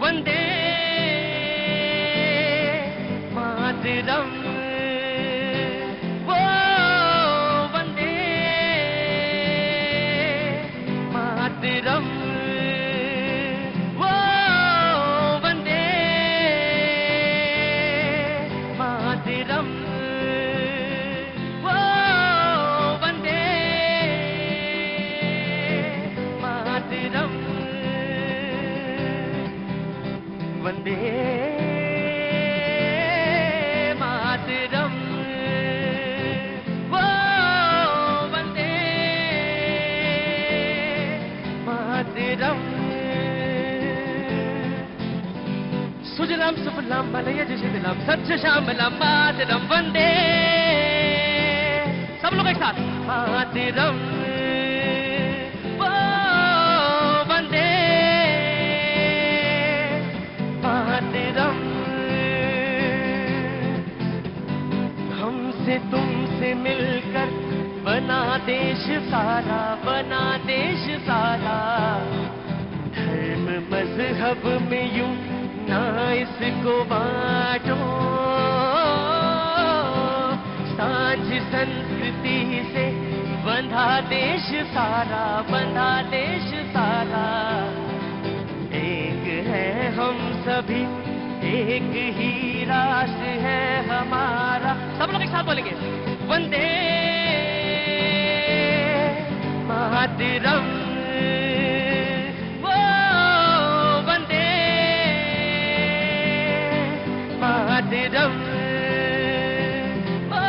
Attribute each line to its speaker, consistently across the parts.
Speaker 1: वंदे मातरम, वो वंदे मातरम, वो वंदे मातरम, वो वंदे मातरम, वंदे मातरम, वो वंदे मातरम। सुजलाम सुफलाम मलयज शीतलाम सच्च श्यामलाम मातरम, वंदे, सब लोग एक साथ, मातरम, वो वंदे मातरम। हमसे तुमसे मिलकर बना देश सारा, बना देश सारा। धर्म मजहब में यूं ना इसको बांटो, सांझ संस्कृति से बंधा देश सारा, बंधा देश सारा। एक है हम सभी, एक ही राष्ट्र है हमारा। सब लोग एक साथ बोलेंगे, वंदे मातरम, वो वंदे मातरम, वो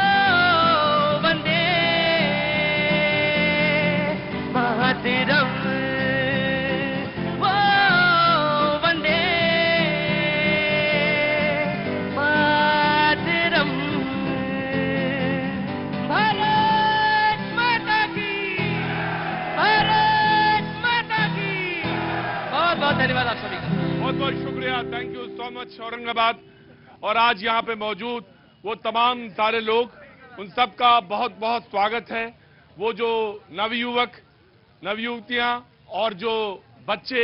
Speaker 1: वंदे मातरम, वो वंदे मातरम। भारत माता की, भारत माता की। बहुत बहुत धन्यवाद आप सभी का।
Speaker 2: बहुत बहुत शुक्रिया, thank you so much Aurangabad. और आज यहाँ पे मौजूद वो तमाम सारे लोग, उन सब का बहुत बहुत स्वागत है। वो जो नवयुवक, नवयुवतियां और जो बच्चे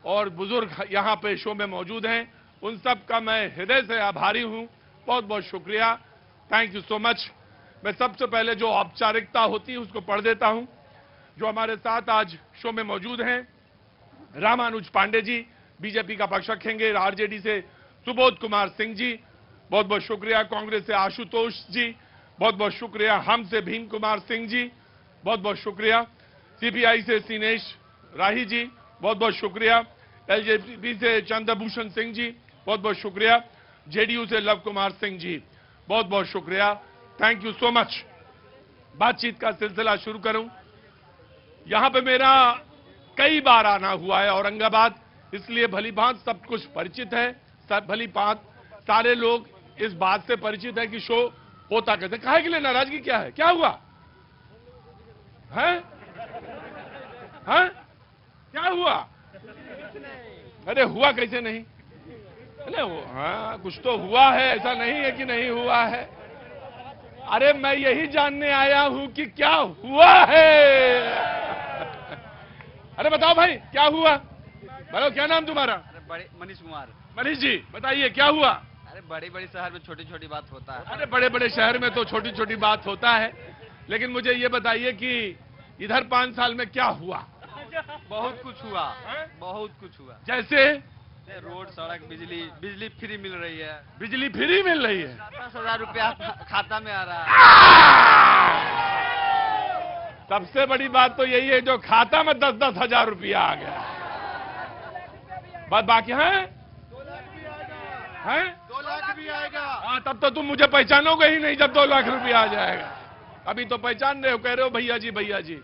Speaker 2: और बुजुर्ग यहाँ पे शो में मौजूद हैं, उन सब का मैं हृदय से आभारी हूँ। बहुत बहुत शुक्रिया, थैंक यू सो मच। मैं सबसे पहले जो औपचारिकता होती है उसको पढ़ देता हूँ। जो हमारे साथ आज शो में मौजूद हैं, रामानुज पांडे जी बीजेपी का पक्ष रखेंगे, आरजेडी से सुबोध कुमार सिंह जी, बहुत बहुत शुक्रिया। कांग्रेस से आशुतोष जी, बहुत बहुत शुक्रिया। हम से भीम कुमार सिंह जी, बहुत बहुत शुक्रिया। सीपीआई से सिनेश राही जी, बहुत बहुत शुक्रिया। एलजेपी से चंद्रभूषण सिंह जी, बहुत बहुत शुक्रिया। जेडीयू से लव कुमार सिंह जी, बहुत बहुत शुक्रिया, थैंक यू सो मच। बातचीत का सिलसिला शुरू करूं। यहां पे मेरा कई बार आना हुआ है औरंगाबाद, इसलिए भली भांत सब कुछ परिचित है। सब भली भांत सारे लोग इस बात से परिचित है कि शो होता कैसे। काहे के लिए नाराजगी क्या है, क्या हुआ है? हैं? क्या हुआ? अरे हुआ कैसे नहीं? अरे हाँ, कुछ तो हुआ है, ऐसा नहीं है कि नहीं हुआ है। अरे मैं यही जानने आया हूं कि क्या हुआ है। अरे बताओ भाई, क्या हुआ? बोलो, क्या नाम तुम्हारा?
Speaker 3: अरे बड़े मनीष कुमार।
Speaker 2: मनीष जी बताइए, क्या हुआ?
Speaker 3: अरे बड़े बड़े शहर में छोटी छोटी बात होता है।
Speaker 2: अरे बड़े बड़े शहर में तो छोटी छोटी बात होता है, लेकिन मुझे ये बताइए कि इधर 5 साल में क्या हुआ?
Speaker 3: बहुत कुछ हुआ, बहुत कुछ हुआ।
Speaker 2: जैसे
Speaker 3: रोड, सड़क, बिजली, बिजली फ्री मिल रही है।
Speaker 2: बिजली फ्री मिल रही है।
Speaker 3: 10,000 रुपया खाता में आ रहा है।
Speaker 2: सबसे बड़ी बात तो यही है जो खाता में 10-10 हजार रुपया आ गया। बात बाकी है?
Speaker 3: 2 लाख भी आएगा।
Speaker 2: हाँ, तब तो तुम मुझे पहचानोगे ही नहीं जब 2 लाख रुपया आ जाएगा। अभी तो पहचान रहे हो, कह रहे हो भैया जी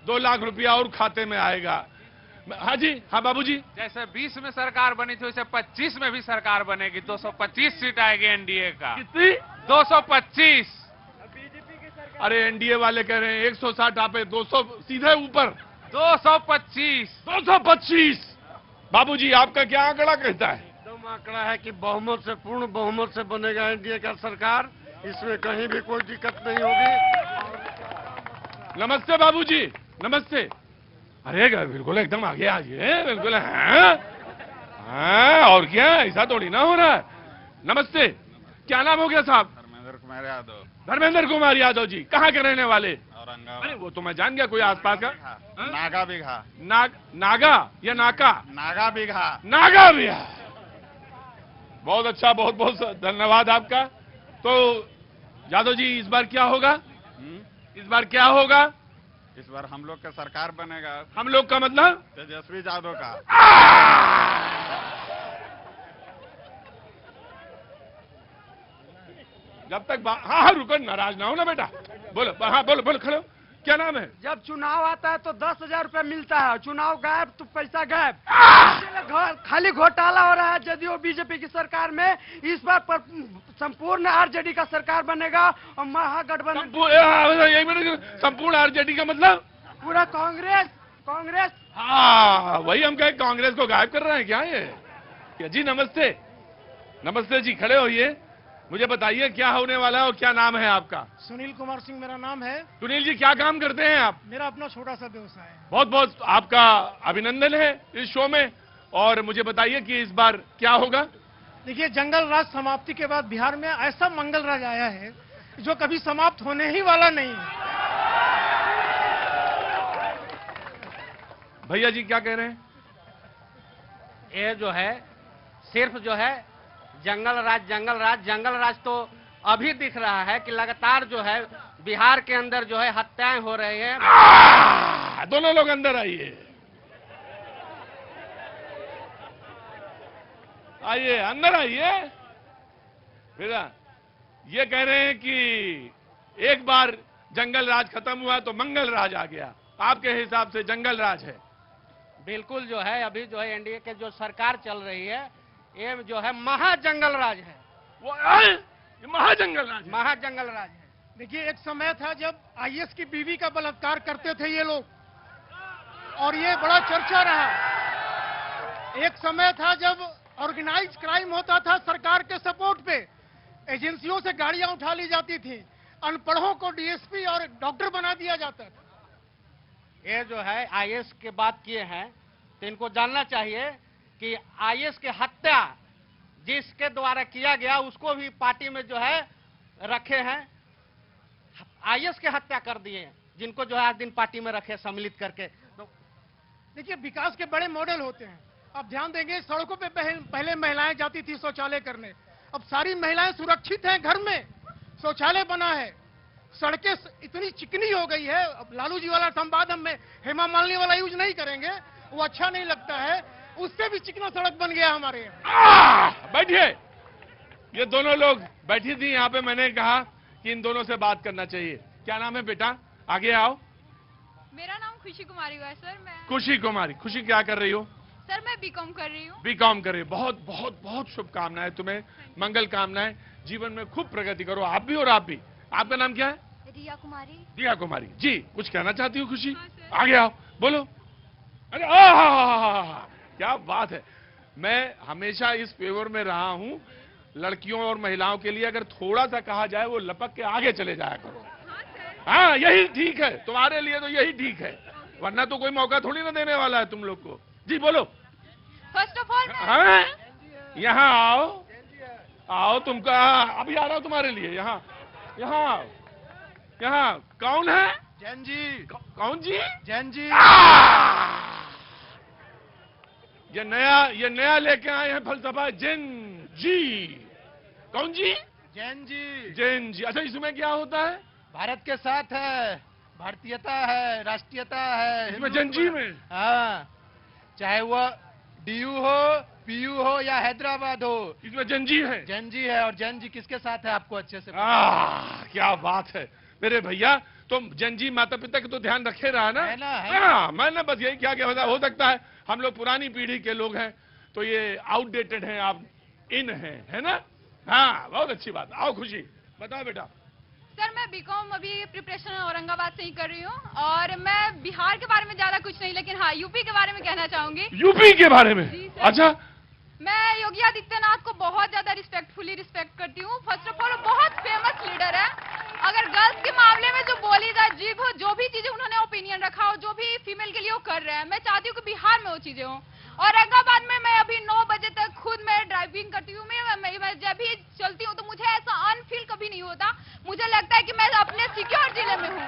Speaker 2: 2 लाख रुपया और खाते में आएगा। हाँ जी, हाँ बाबूजी।
Speaker 4: जैसे 20 में सरकार बनी थी वैसे 25 में भी सरकार बनेगी। 225 सीट आएगी एनडीए का।
Speaker 2: कितनी?
Speaker 4: 225।
Speaker 2: अरे एनडीए वाले कह रहे हैं 160 आपे 200 सीधे ऊपर।
Speaker 4: 225।
Speaker 2: बाबूजी आपका क्या आंकड़ा कहता है?
Speaker 5: एकदम आंकड़ा है कि बहुमत से, पूर्ण बहुमत से बनेगा एनडीए का सरकार। इसमें कहीं भी कोई दिक्कत नहीं होगी।
Speaker 2: नमस्ते बाबूजी, नमस्ते। अरे बिल्कुल एकदम आगे आ गए, बिल्कुल। हाँ, और क्या, ऐसा थोड़ी ना हो रहा है। नमस्ते, क्या नाम हो गया साहब?
Speaker 6: धर्मेंद्र कुमार यादव।
Speaker 2: धर्मेंद्र कुमार यादव जी, कहाँ के रहने वाले?
Speaker 6: औरंगाबाद।
Speaker 2: अरे वो तो मैं जान गया, कोई आसपास का।
Speaker 6: नागा बिघा।
Speaker 2: नागा या नाका?
Speaker 6: नागा बिघा।
Speaker 2: नागा बिहार। बहुत अच्छा, बहुत बहुत धन्यवाद आपका। तो यादव जी, इस बार क्या होगा? इस बार क्या होगा?
Speaker 6: इस बार हम लोग का सरकार बनेगा।
Speaker 2: हम लोग का मतलब?
Speaker 6: तेजस्वी यादव का।
Speaker 2: जब तक हाँ हाँ रुको, नाराज ना हो ना बेटा, बोलो। हाँ बोलो बोलो, खड़ो। क्या नाम है?
Speaker 5: जब चुनाव आता है तो 10,000 रुपए मिलता है, चुनाव गायब तो पैसा गायब। खाली घोटाला हो रहा है जदयू बीजेपी की सरकार में। इस बार संपूर्ण आरजेडी का सरकार बनेगा और महागठबंधन
Speaker 2: संपूर्ण आरजेडी का मतलब
Speaker 5: पूरा कांग्रेस।
Speaker 2: हाँ, वही हम कहे, कांग्रेस को गायब कर रहे हैं क्या ये? जी नमस्ते। नमस्ते जी, खड़े होइए। मुझे बताइए क्या होने वाला है और क्या नाम है आपका?
Speaker 7: सुनील कुमार सिंह मेरा नाम है।
Speaker 2: सुनील जी, क्या काम करते हैं आप?
Speaker 7: मेरा अपना छोटा सा व्यवसाय है।
Speaker 2: बहुत बहुत आपका अभिनंदन है इस शो में। और मुझे बताइए कि इस बार क्या होगा?
Speaker 7: देखिए, जंगल राज समाप्ति के बाद बिहार में ऐसा मंगल राज आया है जो कभी समाप्त होने ही वाला नहीं है।
Speaker 2: भैया जी क्या कह रहे हैं?
Speaker 8: ये जो है सिर्फ जो है जंगल राज तो अभी दिख रहा है कि लगातार जो है बिहार के अंदर जो है हत्याएं हो रही हैं।
Speaker 2: दोनों लोग अंदर आइए, आइए अंदर आइए। बेटा, ये कह रहे हैं कि एक बार जंगल राज खत्म हुआ तो मंगल राज आ गया। आपके हिसाब से जंगल राज है?
Speaker 8: बिल्कुल जो है अभी जो है एनडीए के जो सरकार चल रही है ये जो है महाजंगल राज है।
Speaker 2: वो महाजंगल राज है।
Speaker 7: देखिए, एक समय था जब आईएएस की बीवी का बलात्कार करते थे ये लोग और ये बड़ा चर्चा रहा। एक समय था जब ऑर्गेनाइज क्राइम होता था, सरकार के सपोर्ट पे एजेंसियों से गाड़ियां उठा ली जाती थी, अनपढ़ों को डीएसपी और डॉक्टर बना दिया जाता था।
Speaker 8: ये जो है आईएएस की बात किए हैं तो इनको जानना चाहिए कि आईएएस की हत्या जिसके द्वारा किया गया उसको भी पार्टी में जो है रखे हैं। आईएएस की हत्या कर दिए जिनको जो है आज दिन पार्टी में रखे सम्मिलित करके। तो
Speaker 7: देखिए, विकास के बड़े मॉडल होते हैं। आप ध्यान देंगे, सड़कों पे पहले महिलाएं जाती थी शौचालय करने, अब सारी महिलाएं सुरक्षित हैं, घर में शौचालय बना है। सड़कें इतनी चिकनी हो गई है। अब लालू जी वाला संवाद हम में हेमा मालिनी वाला यूज नहीं करेंगे, वो अच्छा नहीं लगता है। उससे भी चिकना सड़क बन गया हमारे यहाँ।
Speaker 2: बैठिए। ये दोनों लोग बैठी थी यहाँ पे, मैंने कहा कि इन दोनों से बात करना चाहिए। क्या नाम है बेटा? आगे आओ।
Speaker 9: मेरा नाम खुशी कुमारी है सर। मैं
Speaker 2: खुशी कुमारी। खुशी, क्या कर रही हो?
Speaker 9: सर मैं बीकॉम कर रही हूँ।
Speaker 2: बीकॉम कर रही हो। बहुत बहुत बहुत शुभकामनाएं तुम्हें, मंगल कामनाएं। जीवन में खूब प्रगति करो, आप भी और आप भी। आपका नाम क्या है?
Speaker 9: रिया कुमारी।
Speaker 2: रिया कुमारी जी, कुछ कहना चाहती हो खुशी?
Speaker 9: हाँ,
Speaker 2: आगे आओ, बोलो। अरे क्या बात है। मैं हमेशा इस फेवर में रहा हूं, लड़कियों और महिलाओं के लिए अगर थोड़ा सा कहा जाए वो लपक के आगे चले जाया करो। हाँ, यही ठीक है तुम्हारे लिए, तो यही ठीक है, वरना तो कोई मौका थोड़ी ना देने वाला है तुम लोग को। जी बोलो।
Speaker 9: फर्स्ट ऑफ ऑल
Speaker 2: हाँ, यहाँ आओ तुमको अभी आ रहा हूं तुम्हारे लिए। यहाँ कौन है?
Speaker 6: जैन जी।
Speaker 2: कौन जी?
Speaker 6: जैन जी।
Speaker 2: ये नया लेके आए हैं फलसफा, जैन जी। कौन जी?
Speaker 6: जैन जी।
Speaker 2: जैन जी। अच्छा, इसमें क्या होता है?
Speaker 6: भारत के साथ है, भारतीयता है, राष्ट्रीयता है
Speaker 2: इसमें जैन जी में।
Speaker 6: हाँ, चाहे वो डीयू हो, पीयू हो या हैदराबाद हो,
Speaker 2: इसमें जैन जी है।
Speaker 6: जैन जी है। और जैन जी किसके साथ है आपको अच्छे से
Speaker 2: क्या बात है मेरे भैया। तो जैन जी माता पिता के तो ध्यान रखे रहा ना?
Speaker 6: है ना, है।
Speaker 2: हाँ, मैंने बस यही क्या हो सकता है हम लोग पुरानी पीढ़ी के लोग हैं तो ये आउटडेटेड हैं, आप इन हैं, है ना? हाँ, बहुत अच्छी बात। आओ खुशी, बताओ बेटा।
Speaker 9: सर मैं बीकॉम अभी प्रिपरेशन औरंगाबाद से ही कर रही हूँ और मैं बिहार के बारे में ज्यादा कुछ नहीं, लेकिन हाँ यूपी के बारे में कहना चाहूंगी।
Speaker 2: यूपी के बारे में? अच्छा।
Speaker 9: मैं योगी आदित्यनाथ को बहुत ज्यादा रिस्पेक्ट करती हूँ। फर्स्ट ऑफ ऑल बहुत फेमस लीडर है। अगर गर्ल्स के मामले में जो बोली जाए, जो भी चीजें उन्होंने ओपिनियन रखा हो, जो भी फीमेल के लिए वो कर रहे हैं, मैं चाहती हूँ कि बिहार में वो चीजें हो। औरंगाबाद में मैं अभी 9 बजे तक खुद ड्राइविंग करती हूँ मैं जब भी चलती हूँ तो मुझे ऐसा अनफील कभी नहीं होता। मुझे लगता है कि मैं अपने सिक्योर जिले में हूँ,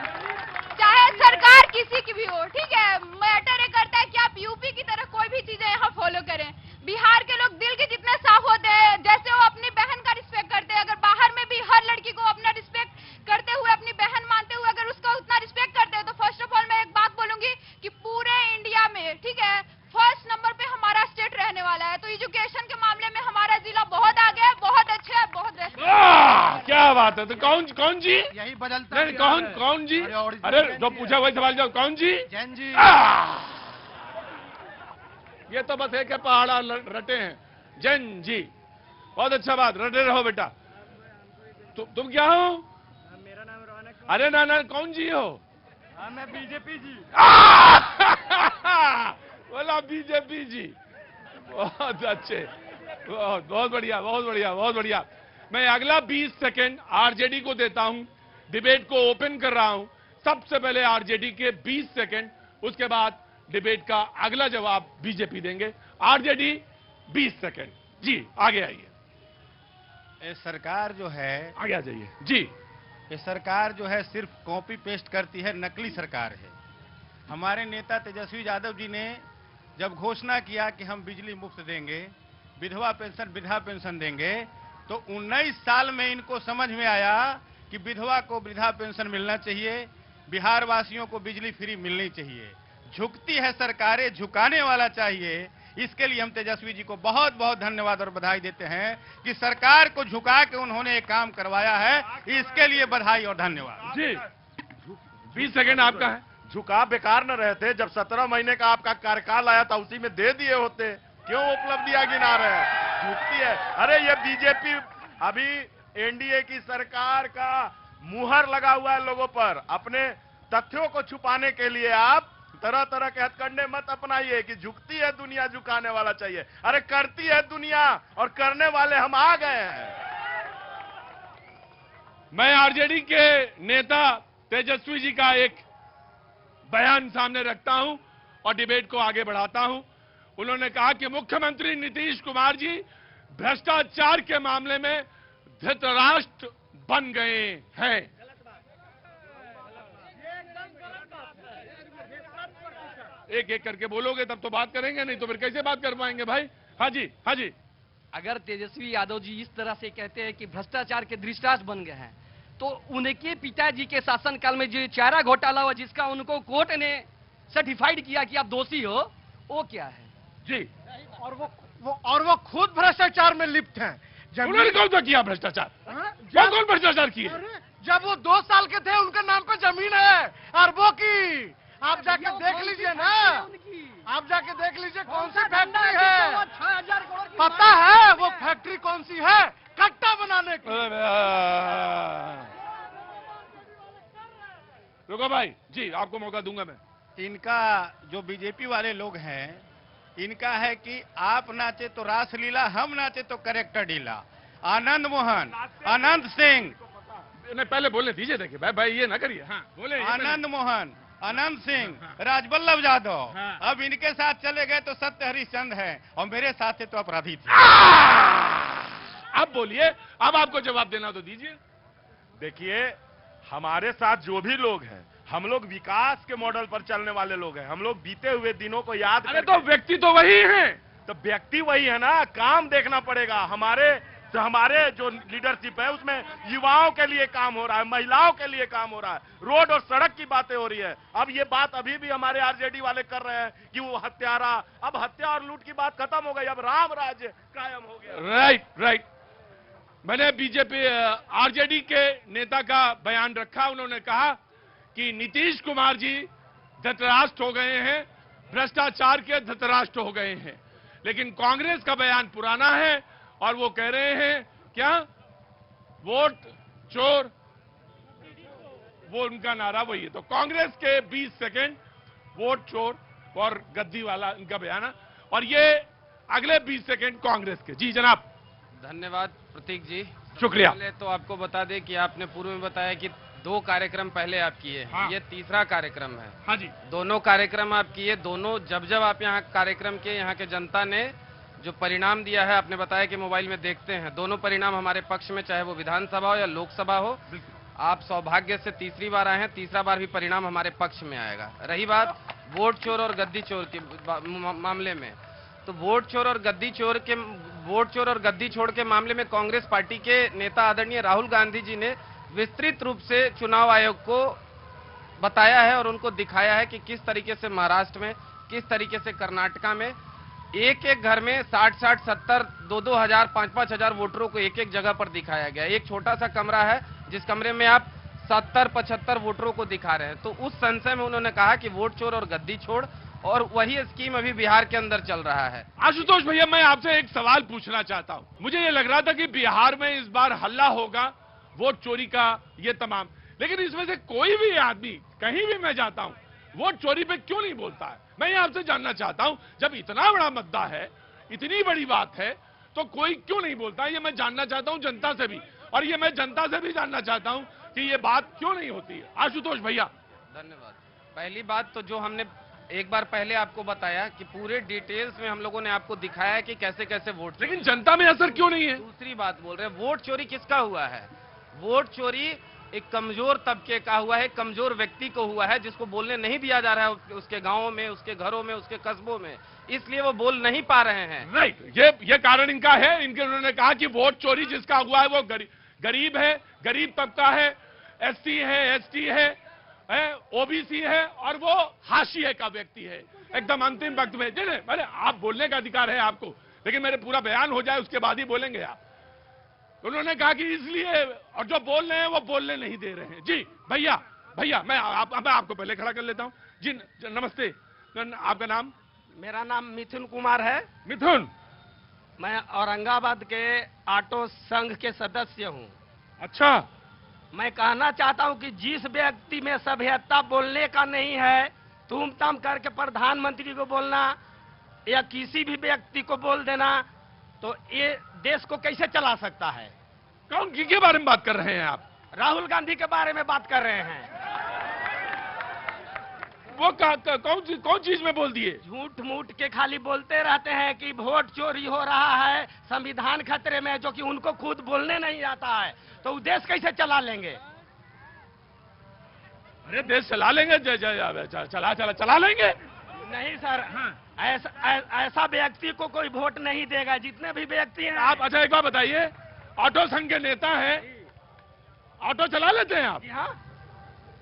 Speaker 9: चाहे सरकार किसी की भी हो। ठीक है, मैटर ये करता है कि आप यूपी की तरह कोई भी चीजें यहाँ फॉलो करें। बिहार के लोग दिल के जितने साफ होते हैं, जैसे वो अपनी बहन का रिस्पेक्ट करते हैं, अगर बाहर में भी हर लड़की को अपना रिस्पेक्ट करते हुए, अपनी बहन मानते हुए अगर उसका उतना रिस्पेक्ट करते हैं, तो फर्स्ट ऑफ ऑल मैं एक बात बोलूंगी कि पूरे इंडिया में, ठीक है, फर्स्ट नंबर पे हमारा स्टेट रहने वाला है। तो एजुकेशन के मामले में हमारा जिला बहुत आगे है, बहुत अच्छा है, बहुत
Speaker 2: क्या बात है। तो कौन जी?
Speaker 6: यही बदलता
Speaker 2: नहीं, कौन जी? अरे जो पूछा वही सवाल जवाब। कौन जी?
Speaker 6: जैन जी।
Speaker 2: ये तो बस एक है पहाड़ा रटे हैं। जैन जी, बहुत अच्छा बात, रटे रहो बेटा। तुम क्या हो?
Speaker 5: मेरा नाम रौनक।
Speaker 2: अरे ना कौन जी हो?
Speaker 5: मैं बीजेपी जी।
Speaker 2: बोला बीजेपी जी, बहुत अच्छे, बहुत बढ़िया, बहुत बढ़िया, बहुत बढ़िया। मैं अगला 20 सेकंड आरजेडी को देता हूं, डिबेट को ओपन कर रहा हूं। सबसे पहले आरजेडी के 20 सेकंड, उसके बाद डिबेट का अगला जवाब बीजेपी देंगे। आरजेडी 20 सेकंड जी, आगे आइए।
Speaker 6: ये सरकार जो है,
Speaker 2: आगे आ जाइए जी।
Speaker 6: ये सरकार जो है सिर्फ कॉपी पेस्ट करती है, नकली सरकार है। हमारे नेता तेजस्वी यादव जी ने जब घोषणा किया कि हम बिजली मुफ्त देंगे, विधवा पेंशन, वृद्धा पेंशन देंगे, तो 19 साल में इनको समझ में आया कि विधवा को वृद्धा पेंशन मिलना चाहिए, बिहार वासियों को बिजली फ्री मिलनी चाहिए। झुकती है सरकारें, झुकाने वाला चाहिए। इसके लिए हम तेजस्वी जी को बहुत बहुत धन्यवाद और बधाई देते हैं कि सरकार को झुका के उन्होंने एक काम करवाया है। इसके लिए बधाई और धन्यवाद
Speaker 2: जी। 20 सेकंड आपका है।
Speaker 10: झुका बेकार न रहते, जब 17 महीने का आपका कार्यकाल आया था उसी में दे दिए होते, क्यों उपलब्धियां गिना रहे हैं? झुकती है। अरे ये बीजेपी अभी एनडीए की सरकार का मुहर लगा हुआ है लोगों पर। अपने तथ्यों को छुपाने के लिए आप तरह तरह के हथकंडे मत अपनाइए कि झुकती है दुनिया, झुकाने वाला चाहिए। अरे करती है दुनिया और करने वाले हम आ गए हैं।
Speaker 2: मैं आरजेडी के नेता तेजस्वी जी का एक बयान सामने रखता हूं और डिबेट को आगे बढ़ाता हूं। उन्होंने कहा कि मुख्यमंत्री नीतीश कुमार जी भ्रष्टाचार के मामले में धृतराष्ट्र बन गए हैं। एक एक करके बोलोगे तब तो बात करेंगे, नहीं तो फिर कैसे बात कर पाएंगे भाई? हाँ जी, हाँ जी।
Speaker 11: अगर तेजस्वी यादव जी इस तरह से कहते हैं कि भ्रष्टाचार के दृष्टांत बन गए हैं, तो उनके पिताजी के शासनकाल में जो चारा घोटाला हुआ, जिसका उनको कोर्ट ने सर्टिफाइड किया कि आप दोषी हो, वो क्या है
Speaker 2: जी?
Speaker 7: और वो खुद भ्रष्टाचार में लिप्त हैं।
Speaker 2: उन्होंने कौन सा किया भ्रष्टाचार? कौन भ्रष्टाचार किए?
Speaker 7: जब वो 2 साल के थे, उनके नाम पे जमीन है अरबों की। आप जाके देख लीजिए ना, आप जाके देख लीजिए कौन सी फैक्ट्री है। पता है वो फैक्ट्री कौन सी है? कट्टा बनाने की।
Speaker 2: रुको भाई जी, आपको मौका दूंगा मैं।
Speaker 6: इनका जो बीजेपी वाले लोग हैं, इनका है कि आप नाचे तो रासलीला, हम नाचे तो करेक्टर ढीला। आनंद मोहन, अनंत सिंह,
Speaker 2: नहीं पहले बोलने दीजिए। देखिए भाई ये ना करिए। हाँ बोले।
Speaker 6: आनंद मोहन, अनंत सिंह, राजवल्लभ यादव। अब इनके साथ चले गए तो सत्य हरिश्चंद्र है, और मेरे साथ थे तो अपराधी थे।
Speaker 2: अब बोलिए, अब आपको जवाब देना तो दीजिए।
Speaker 10: देखिए, हमारे साथ जो भी लोग हैं, हम लोग विकास के मॉडल पर चलने वाले लोग हैं। हम लोग बीते हुए दिनों को याद
Speaker 2: करके। तो व्यक्ति तो वही है।
Speaker 10: तो व्यक्ति वही है ना, काम देखना पड़ेगा। हमारे जो लीडरशिप है उसमें युवाओं के लिए काम हो रहा है, महिलाओं के लिए काम हो रहा है, रोड और सड़क की बातें हो रही है। अब ये बात अभी भी हमारे आरजेडी वाले कर रहे हैं कि वो हत्यारा, अब हत्या और लूट की बात खत्म हो गई, अब राम राज्य कायम हो गया।
Speaker 2: राइट। मैंने बीजेपी आरजेडी के नेता का बयान रखा। उन्होंने कहा कि नीतीश कुमार जी धृतराष्ट्र हो गए हैं, भ्रष्टाचार के धृतराष्ट्र हो गए हैं। लेकिन कांग्रेस का बयान पुराना है और वो कह रहे हैं क्या? वोट चोर, वो उनका नारा वही है। तो कांग्रेस के 20 सेकंड वोट चोर और गद्दी वाला इनका बयान है, और ये अगले 20 सेकंड कांग्रेस के। जी जनाब।
Speaker 3: धन्यवाद प्रतीक जी,
Speaker 2: शुक्रिया।
Speaker 3: पहले तो आपको बता दें कि आपने पूर्व में बताया कि 2 कार्यक्रम पहले आप किए। हाँ। ये तीसरा कार्यक्रम है।
Speaker 2: हाँ जी।
Speaker 3: दोनों कार्यक्रम आप किए, दोनों जब आप यहाँ कार्यक्रम किए, यहाँ के जनता ने जो परिणाम दिया है, आपने बताया कि मोबाइल में देखते हैं, दोनों परिणाम हमारे पक्ष में, चाहे वो विधानसभा हो या लोकसभा हो। आप सौभाग्य से तीसरी बार आए हैं, तीसरा बार भी परिणाम हमारे पक्ष में आएगा। रही बात वोट चोर और गद्दी चोर के मामले में, तो वोट चोर और गद्दी चोर के मामले में कांग्रेस पार्टी के नेता आदरणीय राहुल गांधी जी ने विस्तृत रूप से चुनाव आयोग को बताया है और उनको दिखाया है कि किस तरीके से महाराष्ट्र में, किस तरीके से कर्नाटका में एक एक घर में 60-60, 70, 2-2 हजार, 5-5 हजार वोटरों को एक एक जगह पर दिखाया गया। एक छोटा सा कमरा है जिस कमरे में आप 70-75 वोटरों को दिखा रहे हैं। तो उस संशय में उन्होंने कहा कि वोट चोर और गद्दी छोड़, और वही स्कीम अभी बिहार के अंदर चल रहा है।
Speaker 2: आशुतोष भैया, मैं आपसे एक सवाल पूछना चाहता हूं। मुझे ये लग रहा था कि बिहार में इस बार हल्ला होगा वोट चोरी का, ये तमाम, लेकिन इसमें से कोई भी आदमी, कहीं भी मैं जाता हूं, वोट चोरी पे क्यों नहीं बोलता है? मैं आपसे जानना चाहता हूं, जब इतना बड़ा मुद्दा है, इतनी बड़ी बात है, तो कोई क्यों नहीं बोलता? ये मैं जानना चाहता हूं जनता से भी, और ये मैं जनता से भी जानना चाहता हूं कि ये बात क्यों नहीं होती है। आशुतोष भैया।
Speaker 3: धन्यवाद। पहली बात तो जो हमने एक बार पहले आपको बताया कि पूरे डिटेल्स में हम लोगों ने आपको दिखाया कि कैसे कैसे वोट,
Speaker 2: लेकिन जनता में असर क्यों नहीं है?
Speaker 3: दूसरी बात बोल रहे हैं, वोट चोरी किसका हुआ है? वोट चोरी एक कमजोर तबके का हुआ है, कमजोर व्यक्ति को हुआ है, जिसको बोलने नहीं दिया जा रहा है उसके गांवों में, उसके घरों में, उसके कस्बों में, इसलिए वो बोल नहीं पा रहे हैं।
Speaker 2: राइट, ये कारण इनका है। इनके उन्होंने कहा कि वोट चोरी जिसका हुआ है वो गरीब है, गरीब तबका है, एससी है, एसटी है, ओबीसी है, और वो हाशिए का व्यक्ति है। एकदम अंतिम वक्त में मैंने आप बोलने का अधिकार है आपको, लेकिन मेरे पूरा बयान हो जाए उसके बाद ही बोलेंगे आप। उन्होंने कहा कि इसलिए, और जो बोल रहे हैं वो बोलने नहीं दे रहे हैं। जी भैया मैं आपको पहले खड़ा कर लेता हूं। जी नमस्ते, आपका नाम?
Speaker 11: मेरा नाम मिथुन कुमार है।
Speaker 2: मिथुन,
Speaker 11: मैं औरंगाबाद के ऑटो संघ के सदस्य हूँ।
Speaker 2: अच्छा।
Speaker 11: मैं कहना चाहता हूँ कि जिस व्यक्ति में सभ्यता बोलने का नहीं है, तुम तम करके प्रधानमंत्री को बोलना या किसी भी व्यक्ति को बोल देना, तो ये देश को कैसे चला सकता है?
Speaker 2: कौन के बारे में बात कर रहे हैं आप?
Speaker 11: राहुल गांधी के बारे में बात कर रहे हैं।
Speaker 2: वो कौन चीज में बोल दिए?
Speaker 11: झूठ मूठ के खाली बोलते रहते हैं कि वोट चोरी हो रहा है, संविधान खतरे में, जो कि उनको खुद बोलने नहीं आता है, तो वो देश कैसे चला लेंगे?
Speaker 2: अरे देश चला लेंगे, चला लेंगे।
Speaker 11: नहीं सर, ऐसा व्यक्ति को कोई वोट नहीं देगा। जितने भी व्यक्ति हैं।
Speaker 2: आप अच्छा एक बात बताइए, ऑटो संघ के नेता हैं, ऑटो चला लेते हैं आप?
Speaker 11: हाँ,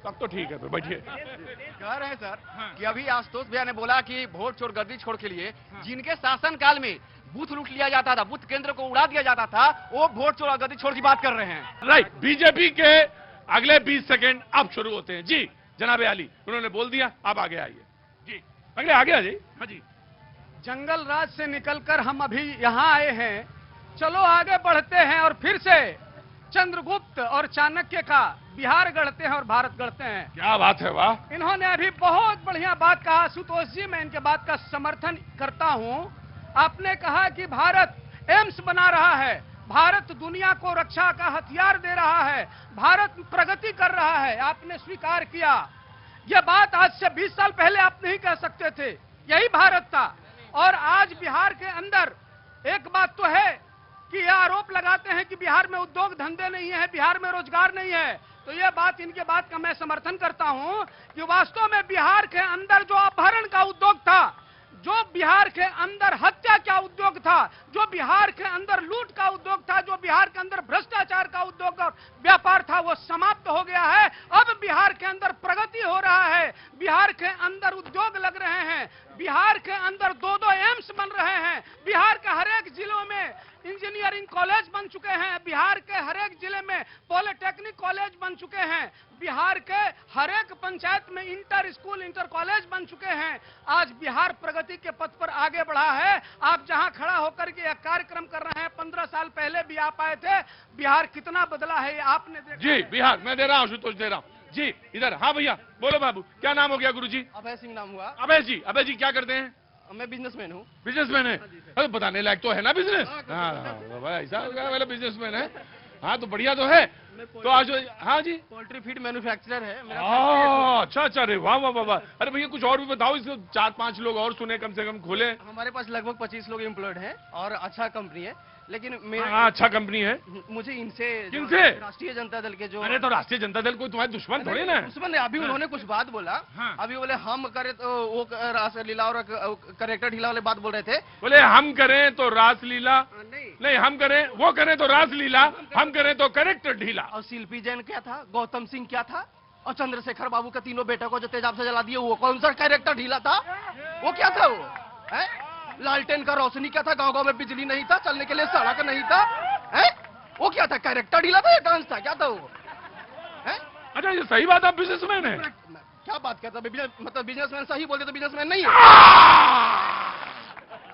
Speaker 2: तब तो ठीक है, फिर बैठिए।
Speaker 12: कह रहे हैं सर कि अभी आशुतोष भैया ने बोला कि वोट चोर गद्दी छोड़ के लिए जिनके शासन काल में बूथ लूट लिया जाता था, बूथ केंद्र को उड़ा दिया जाता था, वो वोट चोर और गद्दी छोड़ की बात कर रहे हैं।
Speaker 2: राइट, बीजेपी के अगले 20 सेकेंड अब शुरू होते हैं। जी जनाब आली, उन्होंने बोल दिया, आप आगे आइए। जी अगले आगे आ जाइए। हाँ जी।
Speaker 5: जंगल राज से निकलकर हम अभी यहाँ आए हैं, चलो आगे बढ़ते हैं और फिर से चंद्रगुप्त और चाणक्य का बिहार गढ़ते हैं और भारत गढ़ते हैं।
Speaker 2: क्या बात है, वाह।
Speaker 5: इन्होंने अभी बहुत बढ़िया बात कहा। आशुतोष जी, मैं इनके बात का समर्थन करता हूं। आपने कहा कि भारत एम्स बना रहा है, भारत दुनिया को रक्षा का हथियार दे रहा है, भारत प्रगति कर रहा है। आपने स्वीकार किया। यह बात आज से 20 साल पहले आप नहीं कह सकते थे। यही भारत था। और आज बिहार के अंदर एक बात तो है कि यह आरोप लगाते हैं कि बिहार में उद्योग धंधे नहीं है, बिहार में रोजगार नहीं है। तो यह बात, इनके बात का मैं समर्थन करता हूं कि वास्तव में बिहार के अंदर जो अपहरण का उद्योग था, जो बिहार के अंदर हत्या का उद्योग था, जो बिहार के अंदर लूट का उद्योग था, जो बिहार के अंदर भ्रष्टाचार का उद्योग और व्यापार था, वो समाप्त हो गया है। अब बिहार के अंदर प्रगति हो रहा है, बिहार के अंदर उद्योग लग रहे हैं, बिहार के अंदर 2-2 एम्स बन रहे हैं, बिहार के हर एक जिलों में इंजीनियरिंग कॉलेज बन चुके हैं, बिहार के हर एक जिले में पॉलिटेक्निक कॉलेज बन चुके हैं, बिहार के हर एक पंचायत में इंटर स्कूल, इंटर कॉलेज बन चुके हैं। आज बिहार प्रगति के पथ पर आगे बढ़ा है। आप जहां खड़ा होकर के यह कार्यक्रम कर रहे हैं, 15 साल पहले भी आप आए थे। बिहार कितना बदला है ये आपने देखा।
Speaker 2: जी बिहार मैं दे रहा हूं, आशुतोष दे रहा हूं। जी इधर। हाँ भैया बोलो बाबू, क्या नाम हो गया? गुरुजी
Speaker 11: अभय सिंह नाम हुआ।
Speaker 2: अभय जी क्या करते हैं?
Speaker 11: मैं बिजनेसमैन हूँ।
Speaker 2: बिजनेसमैन है? अरे बताने लायक तो है ना बिजनेस। हाँ ऐसा वाला बिजनेसमैन है। हाँ तो बढ़िया तो है। तो आज हाँ जी
Speaker 3: पोल्ट्री फीड मैन्युफैक्चरर है मेरा।
Speaker 2: अच्छा अच्छा, अरे वाह वाह वाह वाह। अरे भैया कुछ और भी बताओ, इसको 4-5 लोग और सुने कम से कम खोले।
Speaker 3: हमारे पास लगभग 25 लोग एम्प्लॉयड हैं और अच्छा कंपनी है, लेकिन मेरा
Speaker 2: हाँ अच्छा कंपनी है।
Speaker 3: मुझे इनसे
Speaker 2: किनसे?
Speaker 3: राष्ट्रीय जनता दल के जो।
Speaker 2: अरे तो राष्ट्रीय जनता दल कोई तुम्हारे दुश्मन थोड़ी ना है।
Speaker 3: दुश्मन है। अभी उन्होंने कुछ बात बोला, अभी बोले हम करे तो वो रासलीला और करेक्टर ढीला वाले बात बोल रहे थे।
Speaker 2: बोले हम करें तो रासलीला नहीं, हम करें वो करें तो रासलीला, हम करें तो करेक्टर ढीला।
Speaker 3: और शिल्पी जैन क्या था, गौतम सिंह क्या था, और चंद्रशेखर बाबू के तीनों बेटों को जो तेजाब से जला दिए वो कौन सा कैरेक्टर ढीला था? वो क्या था वो है? लालटेन का रोशनी क्या था, गांव-गांव में बिजली नहीं था, चलने के लिए सड़क नहीं था, है? वो क्या था, कैरेक्टर ढीला था या डांस था, क्या था वो? है?
Speaker 2: अच्छा ये सही बात, आप बिजनेसमैन है?
Speaker 3: क्या बात करता है, मतलब बिजनेसमैन सही बोलते तो बिजनेसमैन नहीं है।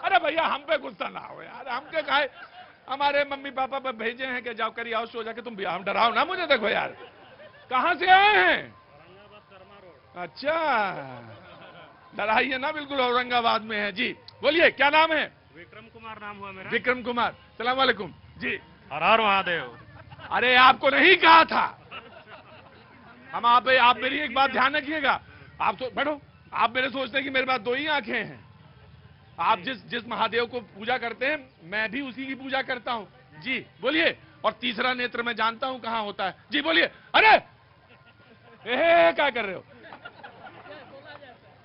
Speaker 2: अरे भैया हम पे गुस्सा ना हो यार, हम क्या कहे, हमारे मम्मी पापा पे भेजे हैं कि जाओ करिए आओ सो जाके तुम हम डराओ ना मुझे। देखो यार कहाँ से आए हैं? अच्छा डराइए ना, बिल्कुल औरंगाबाद में है जी। बोलिए क्या नाम है?
Speaker 13: विक्रम कुमार नाम हुआ मेरा।
Speaker 2: विक्रम कुमार, सलाम वालेकुम जी।
Speaker 13: हर हर महादेव।
Speaker 2: अरे आपको नहीं कहा था हम आप मेरी एक बात ध्यान रखिएगा। आप तो बैठो, आप मेरे सोचते हैं कि मेरे पास 2 ही आंखें हैं। आप जिस महादेव को पूजा करते हैं मैं भी उसी की पूजा करता हूं जी। बोलिए। और तीसरा नेत्र मैं जानता हूं कहां होता है जी। बोलिए। अरे क्या कर रहे हो?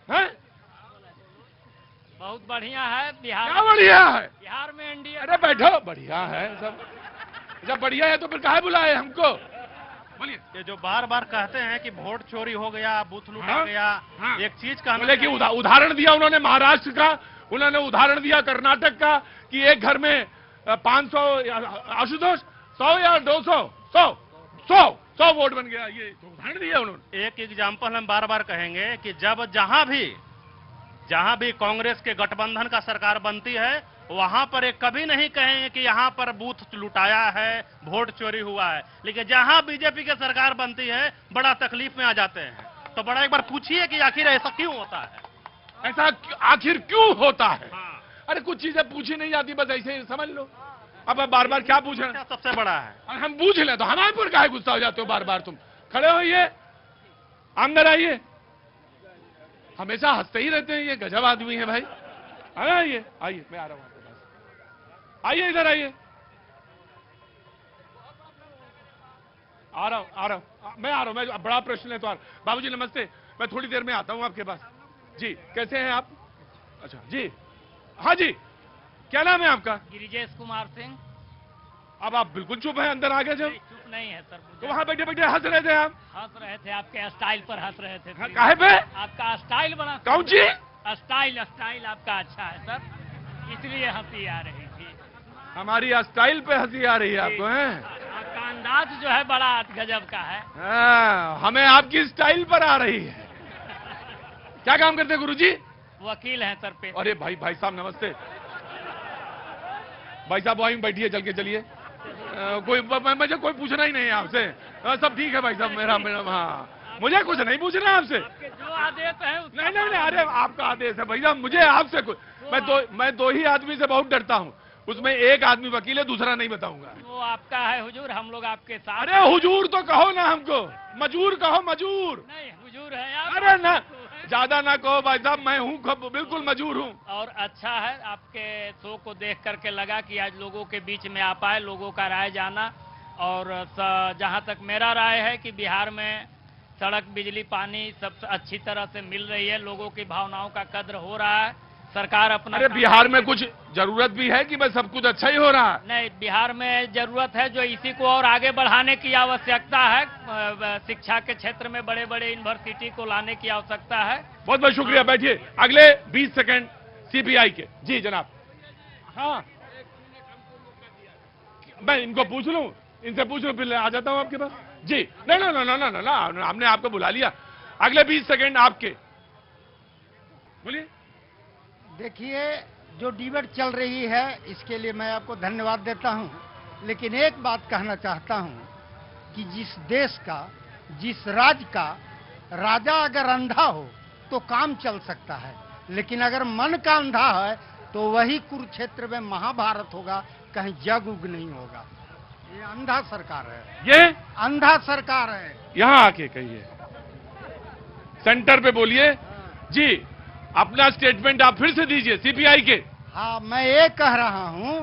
Speaker 2: हैं?
Speaker 13: बहुत बढ़िया है बिहार।
Speaker 2: क्या बढ़िया है?
Speaker 13: बिहार में एनडीए।
Speaker 2: अरे बैठो, बढ़िया है सब। जब बढ़िया है तो फिर काहे बुलाए हमको? बोलिए।
Speaker 13: ये जो बार बार कहते हैं कि वोट चोरी हो गया, बूथ लूटा गया, एक चीज का
Speaker 2: बोले कि उदाहरण दिया उन्होंने महाराष्ट्र का, उन्होंने उदाहरण दिया कर्नाटक का कि एक घर में 500 आशुतोष 100 या 200 100 वोट बन गया। ये तो उदाहरण दिया उन्होंने।
Speaker 13: एक एग्जाम्पल हम बार बार कहेंगे कि जब जहां भी कांग्रेस के गठबंधन का सरकार बनती है वहां पर एक कभी नहीं कहेंगे कि यहां पर बूथ लुटाया है, वोट चोरी हुआ है। लेकिन जहां बीजेपी की सरकार बनती है बड़ा तकलीफ में आ जाते हैं। तो बड़ा एक बार पूछिए कि आखिर ऐसा क्यों होता है?
Speaker 2: ऐसा आखिर क्यों होता है? अरे कुछ चीजें पूछी नहीं जाती, बस ऐसे ही समझ लो। अब बार बार क्या पूछ रहे हैं?
Speaker 13: सबसे बड़ा है।
Speaker 2: और हम पूछ लें तो हमारे पर काहे गुस्सा हो जाते हो बार बार? तुम खड़े होइए, अंदर आइए। हमेशा हंसते ही रहते हैं, ये गजब आदमी है भाई। आइए आइए, मैं आ रहा हूं आपके पास। आइए इधर आइए। आ रहा हूं मैं आ रहा हूं। मैं बड़ा प्रश्न है तो बाबूजी नमस्ते, मैं थोड़ी देर में आता हूं आपके पास जी। कैसे हैं आप? अच्छा जी, हाँ जी। क्या नाम है आपका?
Speaker 13: गिरिजेश कुमार सिंह।
Speaker 2: अब आप बिल्कुल चुप हैं, अंदर आ गए जब।
Speaker 13: चुप नहीं है सर।
Speaker 2: तो वहां बैठे बैठे हंस रहे थे आप?
Speaker 13: हंस रहे थे, आपके स्टाइल पर हंस रहे थे।
Speaker 2: काहे पे?
Speaker 13: आपका स्टाइल बना।
Speaker 2: कौन सी?
Speaker 13: स्टाइल आपका अच्छा है सर, इसलिए हंसी आ रही थी।
Speaker 2: हमारी स्टाइल पे हंसी आ रही है आपको? है
Speaker 13: आपका अंदाज जो है बड़ा गजब का है।
Speaker 2: हमें आपकी स्टाइल पर आ रही है। क्या काम करते हैं गुरुजी?
Speaker 13: वकील हैं सर पे।
Speaker 2: अरे भाई साहब नमस्ते। भाई साहब वहीं बैठिए, चल के चलिए। मुझे कोई पूछना ही नहीं है आपसे। सब ठीक है भाई साहब, मेरा हाँ मुझे कुछ नहीं पूछना है आपसे।
Speaker 13: जो आदेश है
Speaker 2: नहीं, अरे आपका आदेश है भाई साहब, मुझे आपसे कुछ। मैं दो ही आदमी से बहुत डरता हूँ, उसमें एक आदमी वकील है, दूसरा नहीं बताऊंगा।
Speaker 13: वो आपका है हुजूर, हम लोग आपके साथ।
Speaker 2: अरे हुजूर तो कहो ना हमको, मजूर कहो, मजूर।
Speaker 13: नहीं हुजूर है आप।
Speaker 2: अरे ना, ज्यादा ना कहो भाई साहब, मैं हूँ बिल्कुल मजूर हूँ।
Speaker 13: और अच्छा है, आपके शो को देख करके लगा कि आज लोगों के बीच में आ पाए, लोगों का राय जाना। और जहाँ तक मेरा राय है कि बिहार में सड़क, बिजली, पानी सब अच्छी तरह से मिल रही है, लोगों की भावनाओं का कद्र हो रहा है। सरकार अपना।
Speaker 2: अरे बिहार में कुछ जरूरत भी है कि बस सब कुछ अच्छा ही हो रहा है?
Speaker 13: नहीं, बिहार में जरूरत है जो इसी को और आगे बढ़ाने की आवश्यकता है। शिक्षा के क्षेत्र में बड़े बड़े यूनिवर्सिटी को लाने की आवश्यकता है।
Speaker 2: बहुत बहुत शुक्रिया, बैठिए। अगले 20 सेकंड सीपीआई के। जी जनाब। हाँ मैं इनको पूछ लूं, इनसे पूछ लूं, फिर आ जाता हूं आपके पास जी। नहीं, हमने आपको बुला लिया। अगले 20 सेकंड आपके, बोलिए।
Speaker 14: देखिए, जो डिबेट चल रही है इसके लिए मैं आपको धन्यवाद देता हूं, लेकिन एक बात कहना चाहता हूं कि जिस देश का, जिस राज्य का राजा अगर अंधा हो तो काम चल सकता है, लेकिन अगर मन का अंधा है तो वही कुरुक्षेत्र में महाभारत होगा, कहीं जग उग नहीं होगा। ये अंधा सरकार है,
Speaker 2: ये
Speaker 14: अंधा सरकार है।
Speaker 2: यहाँ आके कहिए, सेंटर पे बोलिए जी। अपना स्टेटमेंट आप फिर से दीजिए सीपीआई के।
Speaker 14: हाँ, मैं ये कह रहा हूँ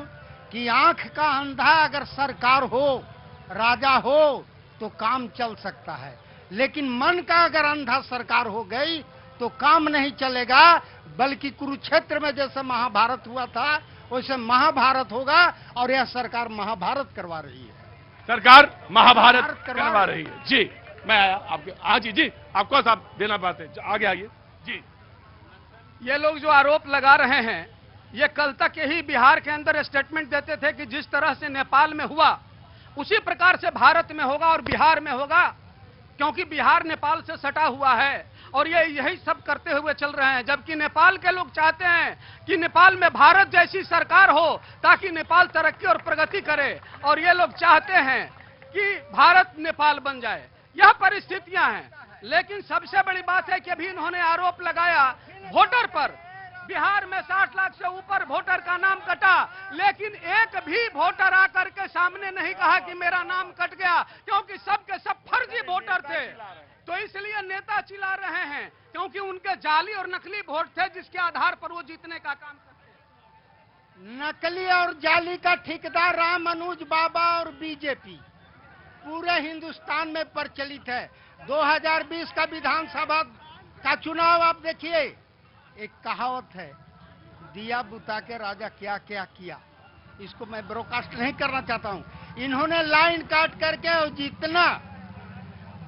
Speaker 14: कि आंख का अंधा अगर सरकार हो, राजा हो, तो काम चल सकता है, लेकिन मन का अगर अंधा सरकार हो गई तो काम नहीं चलेगा, बल्कि कुरुक्षेत्र में जैसे महाभारत हुआ था वैसे महाभारत होगा, और यह सरकार महाभारत करवा रही है।
Speaker 2: सरकार महाभारत करवा रही है जी। मैं आया आपके, हाँ जी जी, आपको साहब देना बात है, आगे आइए जी।
Speaker 11: ये लोग जो आरोप लगा रहे हैं, ये कल तक यही बिहार के अंदर स्टेटमेंट देते थे कि जिस तरह से नेपाल में हुआ उसी प्रकार से भारत में होगा और बिहार में होगा, क्योंकि बिहार नेपाल से सटा हुआ है, और ये यही सब करते हुए चल रहे हैं। जबकि नेपाल के लोग चाहते हैं कि नेपाल में भारत जैसी सरकार हो ताकि नेपाल तरक्की और प्रगति करे, और ये लोग चाहते हैं कि भारत नेपाल बन जाए। यह परिस्थितियां हैं। लेकिन सबसे बड़ी बात है कि अभी इन्होंने आरोप लगाया वोटर पर। बिहार में 60 लाख से ऊपर वोटर का नाम कटा, लेकिन एक भी वोटर आकर के सामने नहीं कहा कि मेरा नाम कट गया, क्योंकि सब के सब फर्जी वोटर थे। तो इसलिए नेता चिल्ला रहे हैं, क्योंकि उनके जाली और नकली वोट थे जिसके आधार पर वो जीतने का काम करते।
Speaker 14: नकली और जाली का ठेकेदार राम अनुज बाबा और बीजेपी पूरे हिंदुस्तान में प्रचलित है। 2020 का विधानसभा का चुनाव आप देखिए, एक कहावत है, दिया बुता के राजा क्या क्या किया। इसको मैं ब्रॉडकास्ट नहीं करना चाहता हूं। इन्होंने लाइन काट करके और जितना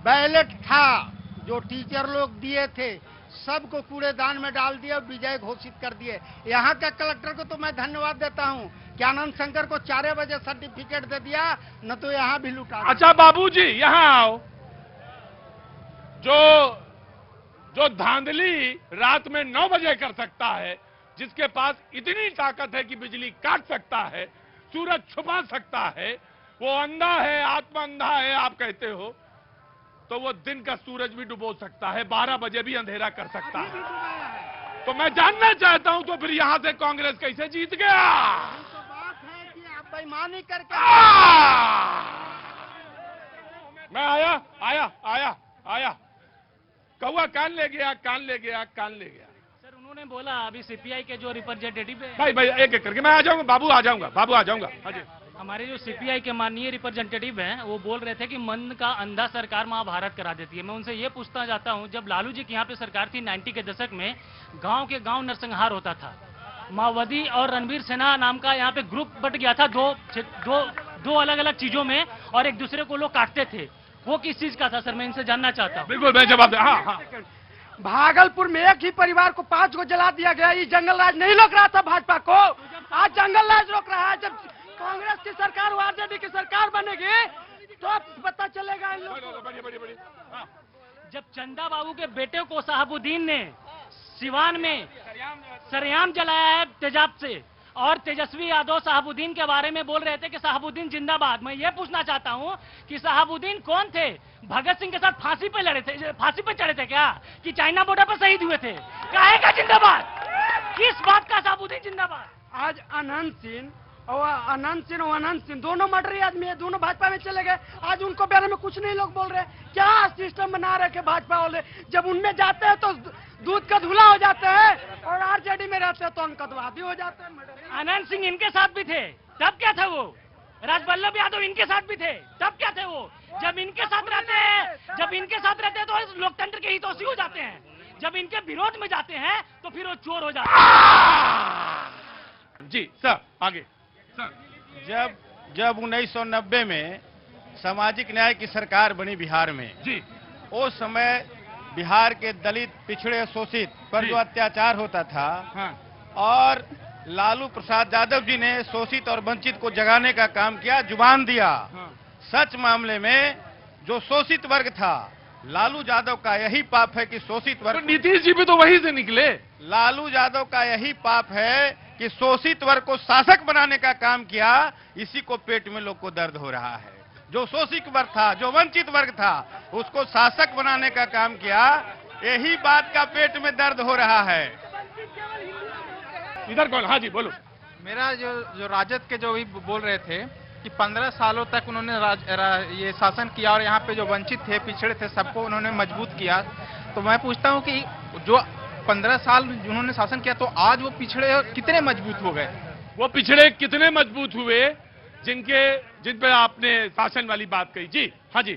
Speaker 14: बैलेट था जो टीचर लोग दिए थे सबको कूड़ेदान में डाल दिया, विजय घोषित कर दिए। यहाँ के कलेक्टर को तो मैं धन्यवाद देता हूँ कि आनंद शंकर को 4 बजे सर्टिफिकेट दे दिया, न तो यहाँ भी लुटा।
Speaker 2: अच्छा बाबूजी यहाँ आओ। जो धांधली रात में 9 बजे कर सकता है, जिसके पास इतनी ताकत है कि बिजली काट सकता है, सूरज छुपा सकता है, वो अंधा है, आत्मा अंधा है आप कहते हो, तो वो दिन का सूरज भी डुबो सकता है, 12 बजे भी अंधेरा कर सकता है। तो मैं जानना चाहता हूं तो फिर यहां से कांग्रेस कैसे जीत गया?
Speaker 14: तो बात है कि आप बेईमानी करके।
Speaker 2: मैं आया कौआ कान ले गया।
Speaker 15: सर उन्होंने बोला अभी सीपीआई के जो रिप्रेजेंटेटिव है,
Speaker 2: भाई एक एक करके मैं आ जाऊंगा, बाबू आ जाऊंगा। हाँ जी।
Speaker 15: हमारे जो सीपीआई के माननीय रिप्रेजेंटेटिव हैं वो बोल रहे थे कि मन का अंधा सरकार महाभारत करा देती है। मैं उनसे ये पूछना चाहता हूं, जब लालू जी की यहाँ पे सरकार थी 90 के दशक में, गांव के गांव नरसंहार होता था, माओवादी और रणवीर सेना नाम का यहाँ पे ग्रुप बट गया था दो अलग अलग चीजों में, और एक दूसरे को लोग काटते थे। वो किस चीज का था सर, मैं इनसे जानना चाहता हूँ।
Speaker 2: बिल्कुल मैं जवाब दे। हाँ।
Speaker 5: भागलपुर में एक ही परिवार को 5 को जला दिया गया। ये जंगल राज नहीं रोक रहा था भाजपा को, आज जंगल राज रोक रहा है। जब कांग्रेस की सरकार आरजेडी की सरकार बनेगी तो पता चलेगा इन लोगों।
Speaker 15: जब चंदा बाबू के बेटे को साहबुद्दीन ने सिवान में सरेआम जलाया है तेजाब से, और तेजस्वी यादव साहबुद्दीन के बारे में बोल रहे थे कि साहबुद्दीन जिंदाबाद। मैं ये पूछना चाहता हूँ कि साहबुद्दीन कौन थे? भगत सिंह के साथ फांसी पे चढ़े थे क्या, कि चाइना बॉर्डर पर शहीद हुए थे? काहे का जिंदाबाद? किस बात का साहबुद्दीन जिंदाबाद?
Speaker 5: आज अनंत सिंह दोनों मर्डरी आदमी है, दोनों भाजपा में चले गए। आज उनको बारे में कुछ नहीं लोग बोल रहे। क्या सिस्टम बना रहे भाजपा वाले? जब उनमें जाते हैं तो दूध का धुला हो जाते हैं, और आरजेडी में रहते हैं तो अंकतवादी हो जाते हैं।
Speaker 15: आनंद सिंह इनके साथ भी थे, तब क्या था वो? राजवल्लभ यादव इनके साथ भी थे, तब क्या थे वो? जब इनके साथ रहते हैं तो लोकतंत्र के हितैषी हो जाते हैं, जब इनके विरोध में जाते हैं तो फिर वो चोर हो जाते हैं।
Speaker 2: जी सर आगे।
Speaker 6: जब 1990 में सामाजिक न्याय की सरकार बनी बिहार में
Speaker 2: जी,
Speaker 6: उस समय बिहार के दलित, पिछड़े, शोषित पर जो अत्याचार होता था, और लालू प्रसाद यादव जी ने शोषित और वंचित को जगाने का काम किया, जुबान दिया। सच मामले में जो शोषित वर्ग था, लालू यादव का यही पाप है कि शोषित वर्ग।
Speaker 2: तो नीतीश जी भी तो वहीं से निकले।
Speaker 6: लालू यादव का यही पाप है कि शोषित वर्ग को शासक बनाने का काम किया, इसी को पेट में लोग को दर्द हो रहा है। जो शोषित वर्ग था, जो वंचित वर्ग था, उसको शासक बनाने का काम किया, यही बात का पेट में दर्द हो रहा है।
Speaker 2: इधर कौन? हाँ जी बोलो।
Speaker 3: मेरा जो राजद के जो भी बोल रहे थे
Speaker 16: कि 15 सालों तक उन्होंने ये शासन किया और यहाँ पे जो वंचित थे, पिछड़े थे, सबको उन्होंने मजबूत किया। तो मैं पूछता हूँ कि जो 15 साल उन्होंने शासन किया, तो आज वो पिछड़े कितने मजबूत हो गए?
Speaker 2: वो पिछड़े कितने मजबूत हुए जिन पे आपने शासन वाली बात कही? जी हाँ जी।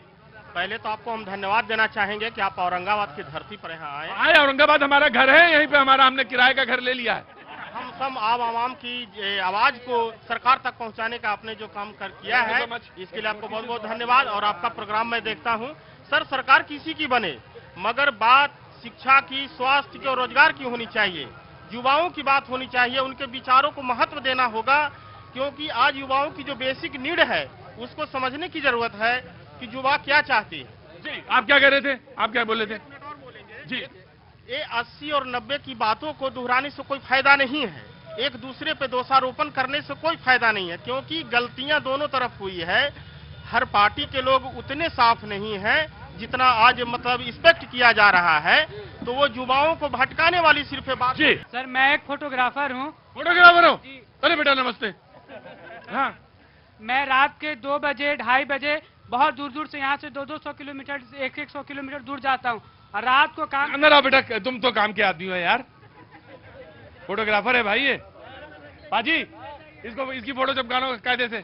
Speaker 13: पहले तो आपको हम धन्यवाद देना चाहेंगे कि आप औरंगाबाद की धरती पर यहाँ आए।
Speaker 2: औरंगाबाद हमारा घर है, यहीं पे हमने किराए का घर ले लिया है।
Speaker 13: हम सब आवाम की आवाज को सरकार तक पहुंचाने का आपने जो काम किया है, इसके लिए आपको बहुत बहुत धन्यवाद। और आपका प्रोग्राम मैं देखता हूं। सर, सरकार किसी की बने, मगर बात शिक्षा की, स्वास्थ्य की और रोजगार की होनी चाहिए। युवाओं की बात होनी चाहिए, उनके विचारों को महत्व देना होगा, क्योंकि आज युवाओं की जो बेसिक नीड है उसको समझने की जरूरत है कि युवा क्या चाहती है।
Speaker 2: जी, आप क्या कह रहे थे? आप क्या बोले थे? जी,
Speaker 13: ये 80 और 90 की बातों को दोहराने से कोई फायदा नहीं है। एक दूसरे पे दोषारोपण करने से कोई फायदा नहीं है, क्योंकि गलतियां दोनों तरफ हुई है। हर पार्टी के लोग उतने साफ नहीं हैं जितना आज मतलब एक्सपेक्ट किया जा रहा है। तो वो युवाओं को भटकाने वाली सिर्फ बात।
Speaker 2: जी
Speaker 15: सर, मैं एक फोटोग्राफर हूँ।
Speaker 2: फोटोग्राफर हो? अरे बेटा नमस्ते। हाँ,
Speaker 15: मैं रात के 2 बजे 2:30 बजे बहुत दूर दूर से यहाँ से 200 किलोमीटर 100 किलोमीटर दूर जाता हूँ और रात को काम।
Speaker 2: अंदर आओ बेटा, तुम तो काम के आदमी हो यार। फोटोग्राफर है भाई ये। पाजी, इसकी फोटो चिपकानो कायदे से।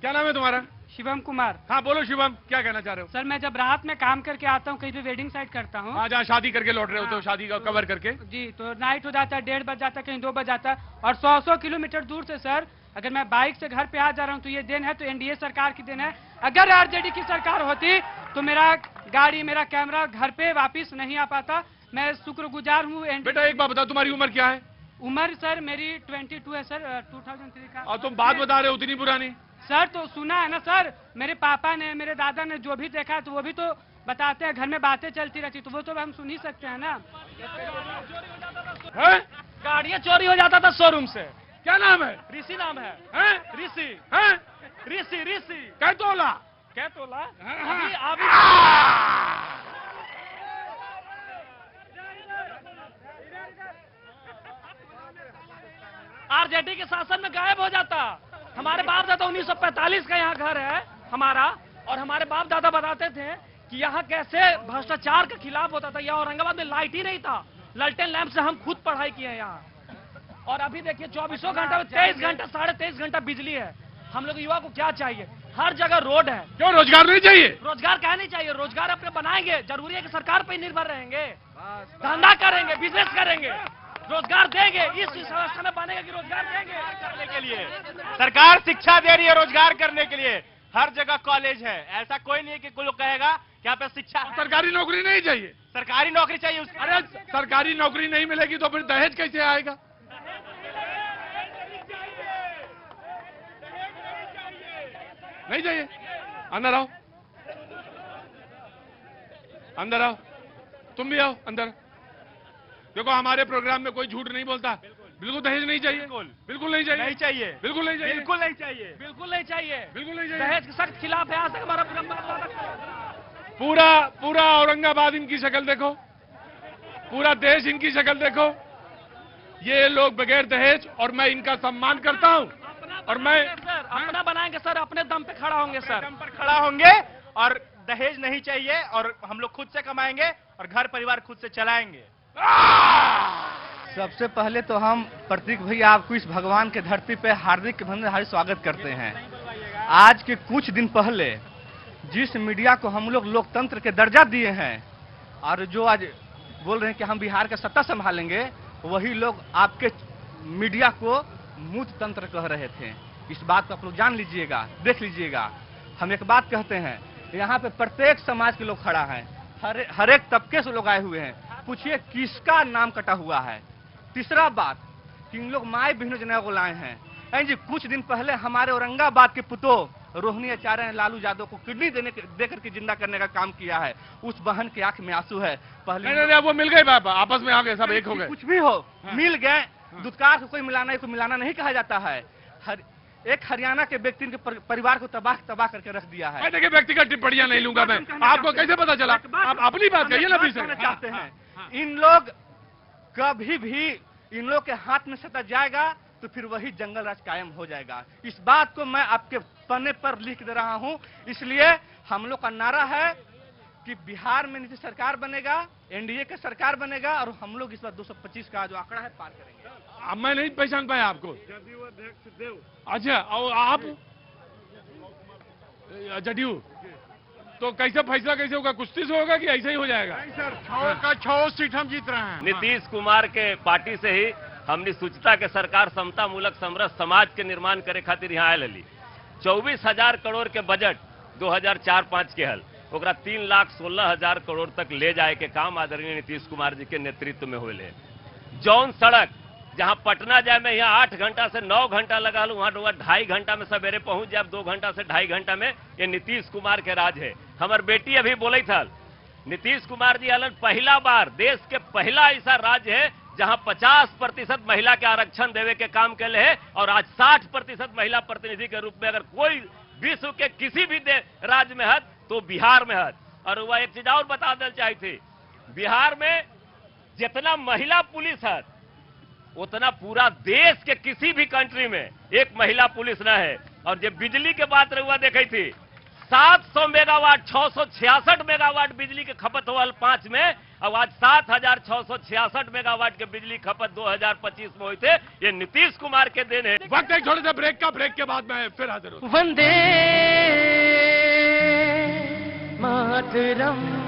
Speaker 2: क्या नाम है तुम्हारा?
Speaker 15: शिवम कुमार।
Speaker 2: हाँ बोलो शिवम, क्या कहना चाह रहे हो?
Speaker 15: सर, मैं जब रात में काम करके आता हूँ, कहीं पे वेडिंग साइट करता हूँ।
Speaker 2: हाँ, जहाँ शादी करके लौट रहे हो तो शादी का कवर करके।
Speaker 15: जी, तो नाइट हो जाता है, 1:30 बज जाता है, कहीं 2 बज जाता है। और 100 किलोमीटर दूर से सर, अगर मैं बाइक से घर पे आ जा रहा हूँ तो ये दिन है तो एनडीए सरकार की दिन है। अगर आरजेडी की सरकार होती तो मेरा गाड़ी, मेरा कैमरा घर पे वापिस नहीं आ पाता। मैं शुक्रगुजार हूँ।
Speaker 2: बेटा एक बात बताओ, तुम्हारी उम्र क्या है?
Speaker 15: उम्र सर मेरी 22 है सर, 2003 का।
Speaker 2: और तुम बात बता रहे हो उतनी पुरानी?
Speaker 15: सर, तो सुना है ना सर, मेरे पापा ने, मेरे दादा ने जो भी देखा है तो वो भी तो बताते हैं। घर में बातें चलती रहती तो वो तो हम सुन ही सकते हैं ना।
Speaker 11: गाड़ियाँ चोरी हो जाता था शोरूम से।
Speaker 2: क्या नाम है?
Speaker 11: ऋषि नाम है। ऋषि। ऋषि ऋषि
Speaker 2: कैतोला।
Speaker 11: कैतोला। आरजेडी के शासन में गायब हो जाता। हमारे बाप दादा 1945 का यहाँ घर है हमारा, और हमारे बाप दादा बताते थे कि यहाँ कैसे भ्रष्टाचार के खिलाफ होता था। यहाँ औरंगाबाद में लाइट ही नहीं था, ललटेन लैंप से हम खुद पढ़ाई किए हैं यहाँ। और अभी देखिए 24 घंटा में 23 घंटा 23.5 घंटा बिजली है। हम लोग युवा को क्या चाहिए? हर जगह रोड है।
Speaker 2: क्यों रोजगार नहीं चाहिए?
Speaker 11: रोजगार क्या नहीं चाहिए? रोजगार अपने बनाएंगे, जरूरी है कि सरकार पर ही निर्भर रहेंगे, धंधा करेंगे, बिजनेस करेंगे, रोजगार देंगे। इस व्यवस्था में बनेगा कि रोजगार देंगे
Speaker 12: करने के लिए। सरकार शिक्षा दे रही है रोजगार करने के लिए, हर जगह कॉलेज है। ऐसा कोई नहीं है कि कोई लोग कहेगा कि यहाँ पे शिक्षा।
Speaker 2: सरकारी नौकरी नहीं चाहिए?
Speaker 12: सरकारी नौकरी चाहिए।
Speaker 2: अरे सरकारी नौकरी नहीं मिलेगी तो फिर दहेज कैसे आएगा? नहीं चाहिए? अंदर आओ, अंदर आओ, तुम भी आओ अंदर। देखो हमारे प्रोग्राम में कोई झूठ नहीं बोलता। बिल्कुल दहेज नहीं चाहिए। बिल्कुल नहीं चाहिए।
Speaker 12: नहीं चाहिए।
Speaker 2: बिल्कुल नहीं चाहिए।
Speaker 12: बिल्कुल नहीं चाहिए।
Speaker 11: बिल्कुल नहीं चाहिए।
Speaker 2: बिल्कुल नहीं चाहिए।
Speaker 11: दहेज के सख्त खिलाफ है। आज तक हमारा
Speaker 2: पूरा औरंगाबाद इनकी शक्ल देखो, पूरा देश इनकी शक्ल देखो। ये लोग बगैर दहेज, और मैं इनका सम्मान करता हूं। और मैं
Speaker 11: अपना बनाएंगे सर, अपने दम पे खड़ा होंगे सर,
Speaker 12: दम पर खड़ा होंगे। और दहेज नहीं चाहिए, और हम लोग खुद से कमाएंगे और घर परिवार खुद से चलाएंगे।
Speaker 17: सबसे पहले तो हम प्रतीक भैया आपको इस भगवान के धरती पे हार्दिक स्वागत करते हैं। आज के कुछ दिन पहले जिस मीडिया को हम लोग लोकतंत्र के दर्जा दिए हैं और जो आज बोल रहे हैं कि हम बिहार का सत्ता संभालेंगे, वही लोग आपके मीडिया को मूर्ख तंत्र कह रहे थे। इस बात को आप लोग जान लीजिएगा, देख लीजिएगा। हम एक बात कहते हैं, यहाँ पे प्रत्येक समाज के लोग खड़ा है, हर एक तबके से लोग आए हुए हैं। पूछिए किसका नाम कटा हुआ है। तीसरा बात कि इन लोग माए बहनों जना को लाए हैं। जी कुछ दिन पहले हमारे औरंगाबाद के पुतों रोहिणी आचार्य ने लालू यादव को किडनी देकर के जिंदा करने का काम किया है। उस बहन की आंख में आंसू है। पहले
Speaker 2: नहीं, वो मिल गए बाबा, आपस में आ गए, सब एक हो गए।
Speaker 17: कुछ भी हो, मिल गए। दुत्कार को कोई मिलाना, कोई मिलाना नहीं कहा जाता है। एक हरियाणा के व्यक्ति के परिवार को तबाह करके रख दिया है।
Speaker 2: देखिए व्यक्तिगत टिप्पणियां नहीं लूंगा मैं। आपको कैसे पता चला? आप अपनी बात कहिए ना।
Speaker 17: चाहते हैं इन लोग कभी भी इन लोग के हाथ में सत्ता जाएगा तो फिर वही जंगल राज कायम हो जाएगा। इस बात को मैं आपके पन्ने पर लिख दे रहा हूं। इसलिए हम लोग का नारा है कि बिहार में नीतीश सरकार बनेगा, एनडीए का सरकार बनेगा और हम लोग इस बार 225 का जो आंकड़ा है पार करेंगे।
Speaker 2: अब मैं नहीं पहचान पाया आपको। अच्छा, और आप जदयू, तो कैसे फैसला कैसे होगा? कुश्ती से होगा कि ऐसे ही हो जाएगा?
Speaker 6: का 6 सीट हम जीत रहे हैं।
Speaker 18: नीतीश कुमार के पार्टी से ही हमने सूचिता के सरकार समता मूलक समरस समाज के निर्माण करे खातिर यहाँ आयल हली। 24,000 करोड़ के बजट 2004-5 के हल, ओकरा 3,16,000 करोड़ तक ले जाए के काम आदरणीय नीतीश कुमार जी के नेतृत्व में होले। जौन सड़क जहां पटना जाए में यहाँ 8 घंटा से 9 घंटा लगा लू, वहां 2.5 घंटा में सवेरे पहुंच जाए, 2 घंटा से 2.5 घंटा में। ये नीतीश कुमार के राज है। हमार बेटी अभी बोले था, नीतीश कुमार जी हलन पहला बार देश के पहला ऐसा राज्य है जहां 50% महिला के आरक्षण देवे के काम के लिए है, और आज 60% महिला प्रतिनिधि के रूप में अगर कोई विश्व के किसी भी राज्य में है तो बिहार में है। और वह एक चीज और बता देना चाहती थी, बिहार में जितना महिला पुलिस है उतना पूरा देश के किसी भी कंट्री में एक महिला पुलिस न है। और जब बिजली के बात रहुआ देखी थी, 700 मेगावाट 666 मेगावाट बिजली के खपत हुआ 5 में, अब आज 7,666 मेगावाट के बिजली खपत 2025 में हुई थे। ये नीतीश कुमार के दिन है।
Speaker 2: वक्त एक छोटे से ब्रेक का, ब्रेक के बाद मैं फिर हाजिर हूं।
Speaker 19: वंदे मातरम।